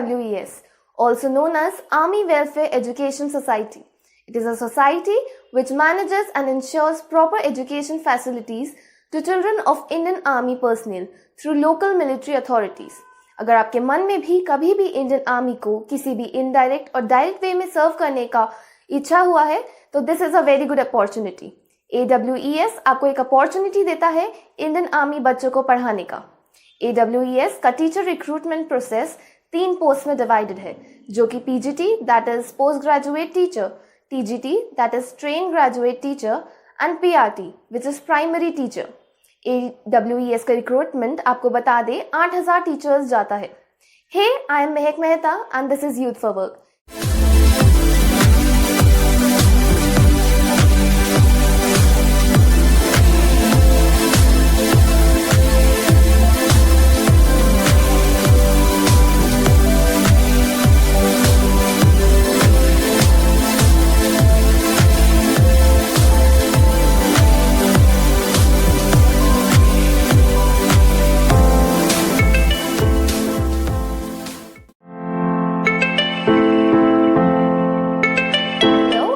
AWES, also known as Army Welfare Education Society. It is a society which manages and ensures proper education facilities to children of Indian Army personnel through local military authorities. अगर आपके मन में भी कभी भी Indian army को किसी भी इनडायरेक्ट और डायरेक्ट वे में सर्व करने का इच्छा हुआ है तो this is a very good opportunity. AWES आपको एक अपॉर्चुनिटी देता है इंडियन आर्मी बच्चों को पढ़ाने का. AWES का टीचर रिक्रूटमेंट प्रोसेस 3 पोस्ट में डिवाइडेड है, जो कि PGT that is post graduate teacher, TGT that is train graduate teacher and PRT which is primary teacher. AWES का रिक्रूटमेंट आपको बता दे 8,000 टीचर्स जाता है. हे, I am Mahak Mehta and this is youth for work.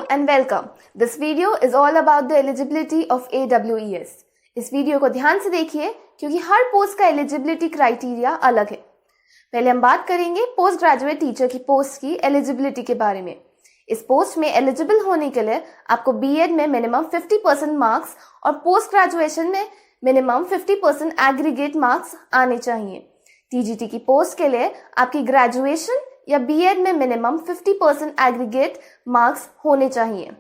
And welcome. This video is all about the eligibility of AWES. इस video को ध्यान से देखिए क्योंकि हर पोस्ट का एलिजिबिलिटी क्राइटेरिया अलग है. पहले हम बात करेंगे पोस्ट ग्रेजुएट टीचर की पोस्ट की एलिजिबिलिटी के बारे में. इस पोस्ट में एलिजिबल होने के लिए आपको B.Ed में मिनिमम 50% मार्क्स और पोस्ट ग्रेजुएशन में मिनिमम 50% एग्रीगेट मार्क्स आने चाहिए. TGT की पोस्ट के लिए आपकी ग्रेजुएशन या B.Ed में मिनिमम 50% एग्रीगेट मार्क्स होने चाहिए.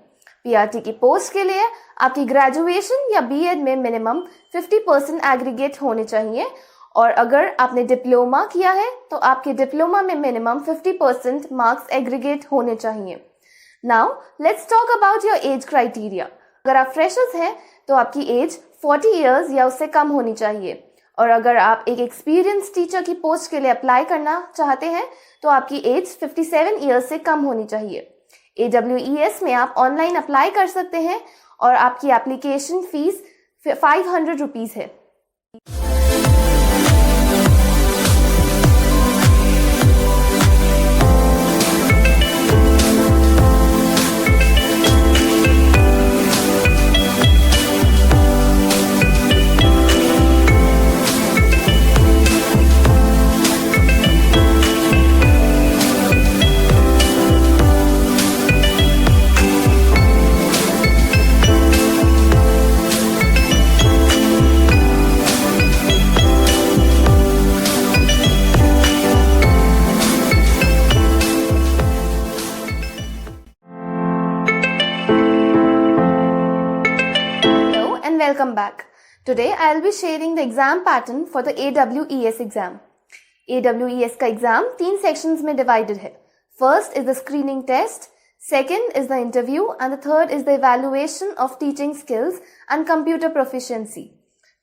PRT की पोस्ट के लिए आपकी ग्रेजुएशन या B.Ed में मिनिमम 50% एग्रीगेट होने चाहिए और अगर आपने डिप्लोमा किया है तो आपके डिप्लोमा में मिनिमम 50% मार्क्स एग्रीगेट होने चाहिए. Now let's talk about your age criteria. अगर आप फ्रेशर्स हैं तो आपकी एज 40 इयर्स या उससे कम होनी चाहिए और अगर आप एक एक्सपीरियंस टीचर की पोस्ट के लिए अप्लाई करना चाहते हैं तो आपकी एज 57 इयर्स से कम होनी चाहिए. AWES में आप ऑनलाइन अप्लाई कर सकते हैं और आपकी एप्लीकेशन फीस 500 रुपीज है. Welcome back. Today I will be sharing the exam pattern for the AWES exam. AWES का एग्जाम 3 सेक्शंस में डिवाइडेड है. First is the screening test, second is the interview and the third is the evaluation of teaching skills and computer proficiency.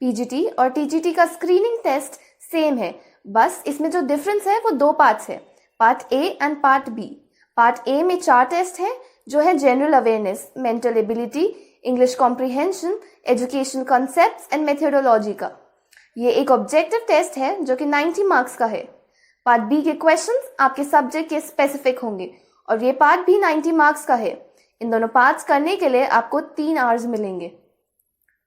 PGT और TGT का screening test same है, बस इसमें जो difference है वो 2 पार्ट्स है, part A and part B. Part A में 4 टेस्ट है जो है general awareness, mental ability, English comprehension, educational concepts and methodology का. ये एक ऑब्जेक्टिव टेस्ट है जो कि 90 मार्क्स का है. पार्ट B के क्वेश्चंस आपके सब्जेक्ट के स्पेसिफिक होंगे और ये पार्ट भी 90 मार्क्स का है. इन दोनों पार्ट्स करने के लिए आपको 3 आवर्स मिलेंगे.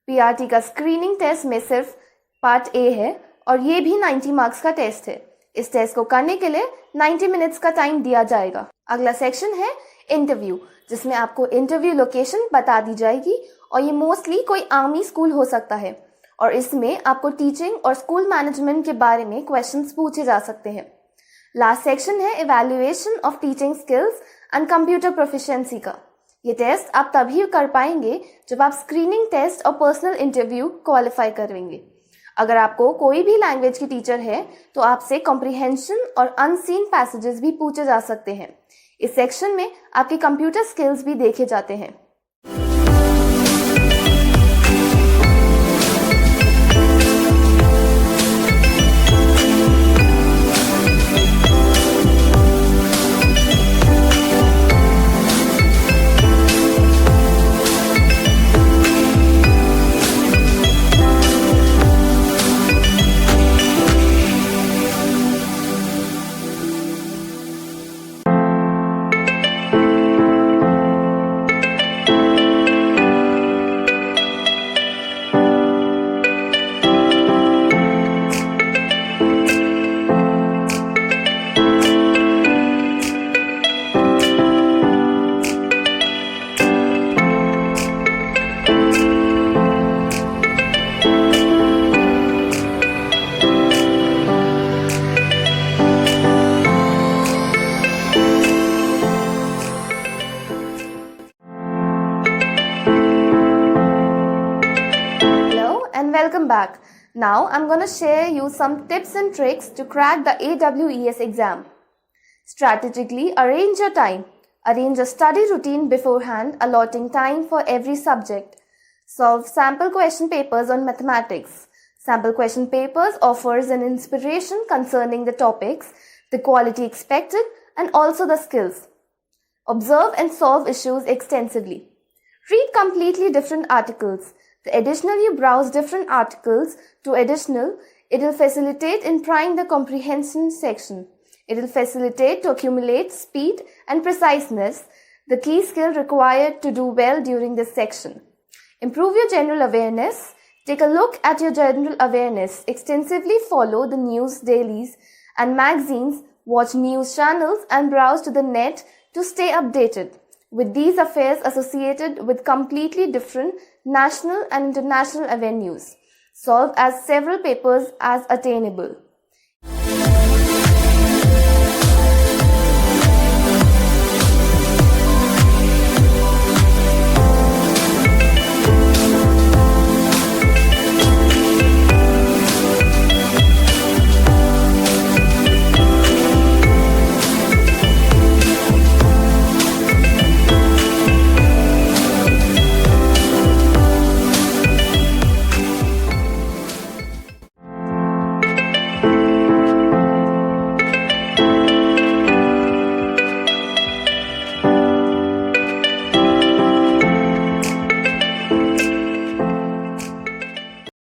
PRT का स्क्रीनिंग टेस्ट में सिर्फ पार्ट A है और ये भी 90 मार्क्स का टेस्ट है. इस टेस्ट को करने के लिए 90 मिनट्स का टाइम दिया जाएगा. अगला सेक्शन है इंटरव्यू, जिसमें आपको इंटरव्यू लोकेशन बता दी जाएगी और ये मोस्टली कोई आर्मी स्कूल हो सकता है और इसमें आपको टीचिंग और स्कूल मैनेजमेंट के बारे में क्वेश्चंस पूछे जा सकते हैं. लास्ट सेक्शन है evaluation of teaching skills and computer proficiency का. ये टेस्ट आप तभी कर पाएंगे जब आप स्क्रीनिंग टेस्ट और पर्सनल इंटरव्यू क्वालिफाई करेंगे. अगर आपको कोई भी लैंग्वेज की टीचर है तो आपसे कॉम्प्रिहेंशन और अनसीन पैसेजेस भी पूछे जा सकते हैं. इस सेक्शन में आपके कंप्यूटर स्किल्स भी देखे जाते हैं. Now I'm going to share you some tips and tricks to crack the AWES exam. Strategically arrange your time. Arrange a study routine beforehand, allotting time for every subject. Solve sample question papers on mathematics. Sample question papers offers an inspiration concerning the topics, the quality expected, and also the skills. Observe and solve issues extensively. Read completely different articles. The additional you browse different articles to additional, it will facilitate in trying the comprehension section. It will facilitate to accumulate speed and preciseness, the key skill required to do well during this section. Improve your general awareness. Take a look at your general awareness. Extensively follow the news dailies and magazines, watch news channels and browse to the net to stay updated with these affairs associated with completely different national and international avenues. Solve as several papers as attainable.